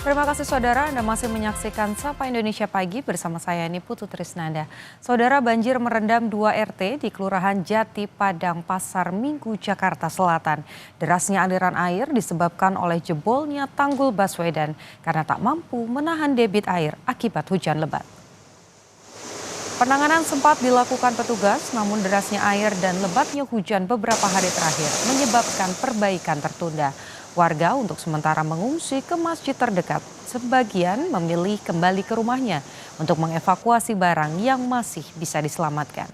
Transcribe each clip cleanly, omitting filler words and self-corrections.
Terima kasih saudara, Anda masih menyaksikan Sapa Indonesia Pagi bersama saya Putu Trisnanda. Saudara, banjir merendam 2 RT di Kelurahan Jati Padang, Pasar Minggu, Jakarta Selatan. Derasnya aliran air disebabkan oleh jebolnya tanggul Baswedan karena tak mampu menahan debit air akibat hujan lebat. Penanganan sempat dilakukan petugas, namun derasnya air dan lebatnya hujan beberapa hari terakhir menyebabkan perbaikan tertunda. Warga untuk sementara mengungsi ke masjid terdekat. Sebagian memilih kembali ke rumahnya untuk mengevakuasi barang yang masih bisa diselamatkan.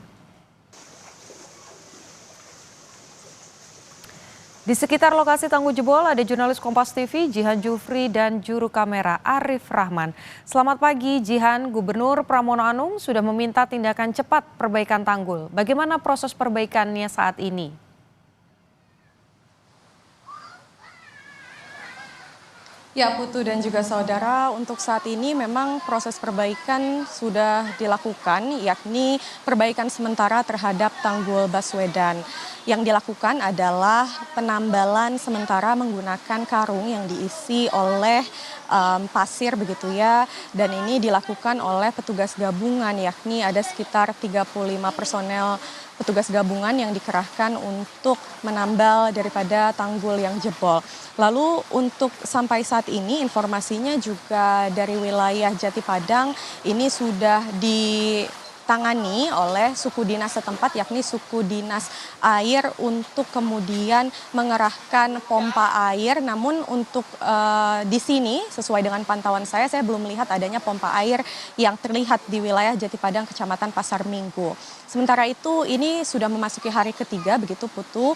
Di sekitar lokasi tanggul jebol ada jurnalis Kompas TV Jihan Jufri dan juru kamera Arif Rahman. Selamat pagi Jihan, Gubernur Pramono Anung sudah meminta tindakan cepat perbaikan tanggul. Bagaimana proses perbaikannya saat ini? Ya, Putu dan juga saudara, untuk saat ini memang proses perbaikan sudah dilakukan, yakni perbaikan sementara terhadap tanggul Baswedan. Yang dilakukan adalah penambalan sementara menggunakan karung yang diisi oleh pasir begitu ya, dan ini dilakukan oleh petugas gabungan, yakni ada sekitar 35 personel petugas gabungan yang dikerahkan untuk menambal daripada tanggul yang jebol. Lalu untuk sampai saat ini informasinya juga dari wilayah Jati Padang ini sudah ditangani oleh suku dinas setempat, yakni suku dinas air, untuk kemudian mengerahkan pompa air. Namun untuk di sini sesuai dengan pantauan saya belum melihat adanya pompa air yang terlihat di wilayah Jati Padang, Kecamatan Pasar Minggu. Sementara itu ini sudah memasuki hari ketiga begitu Putu,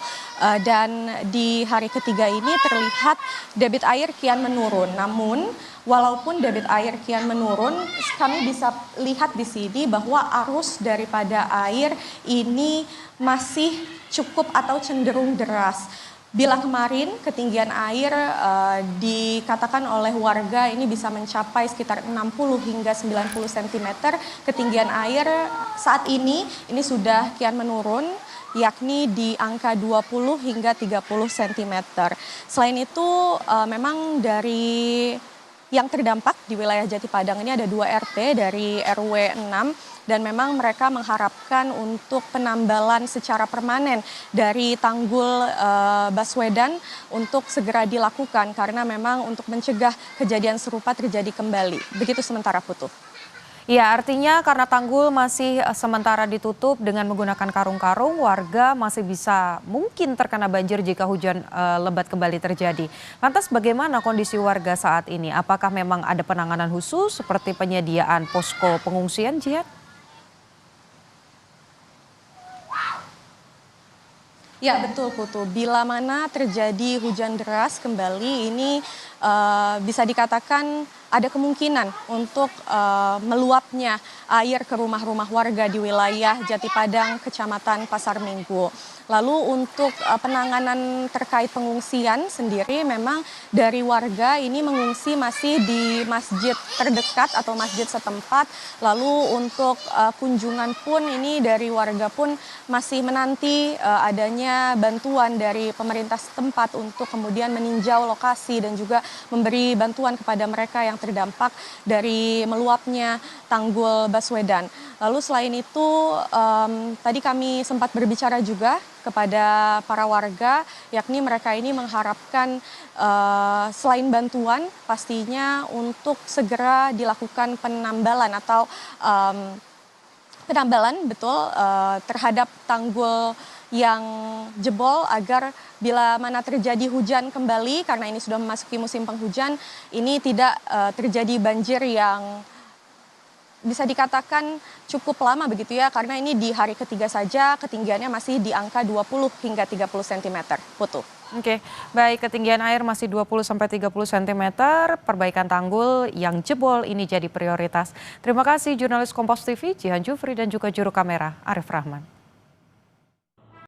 dan di hari ketiga ini terlihat debit air kian menurun. Namun walaupun debit air kian menurun, kami bisa lihat di sini bahwa arus daripada air ini masih cukup atau cenderung deras. Bila kemarin ketinggian air dikatakan oleh warga ini bisa mencapai sekitar 60 hingga 90 cm, ketinggian air saat ini sudah kian menurun, yakni di angka 20 hingga 30 cm. Selain itu memang dari yang terdampak di wilayah Jati Padang ini ada 2 RT dari RW 6. Dan memang mereka mengharapkan untuk penambalan secara permanen dari tanggul Baswedan untuk segera dilakukan, karena memang untuk mencegah kejadian serupa terjadi kembali. Begitu sementara Putu. Ya, artinya karena tanggul masih sementara ditutup dengan menggunakan karung-karung, warga masih bisa mungkin terkena banjir jika hujan lebat kembali terjadi. Lantas bagaimana kondisi warga saat ini? Apakah memang ada penanganan khusus seperti penyediaan posko pengungsian, Jihan? Ya betul Putu, bila mana terjadi hujan deras kembali ini bisa dikatakan ada kemungkinan untuk meluapnya air ke rumah-rumah warga di wilayah Jati Padang, Kecamatan Pasar Minggu. Lalu untuk penanganan terkait pengungsian sendiri, memang dari warga ini mengungsi masih di masjid terdekat atau masjid setempat. Lalu untuk kunjungan pun ini dari warga pun masih menanti adanya bantuan dari pemerintah setempat untuk kemudian meninjau lokasi dan juga memberi bantuan kepada mereka yang terdampak dari meluapnya tanggul Baswedan. Lalu selain itu tadi kami sempat berbicara juga kepada para warga, yakni mereka ini mengharapkan selain bantuan pastinya untuk segera dilakukan penambalan atau penambalan terhadap tanggul yang jebol, agar bila mana terjadi hujan kembali, karena ini sudah memasuki musim penghujan, ini tidak terjadi banjir yang bisa dikatakan cukup lama begitu ya, karena ini di hari ketiga saja ketinggiannya masih di angka 20 hingga 30 cm. Putu. Oke, baik, ketinggian air masih 20 sampai 30 cm, perbaikan tanggul yang jebol ini jadi prioritas. Terima kasih jurnalis Kompas TV Jihan Jufri dan juga juru kamera Arif Rahman.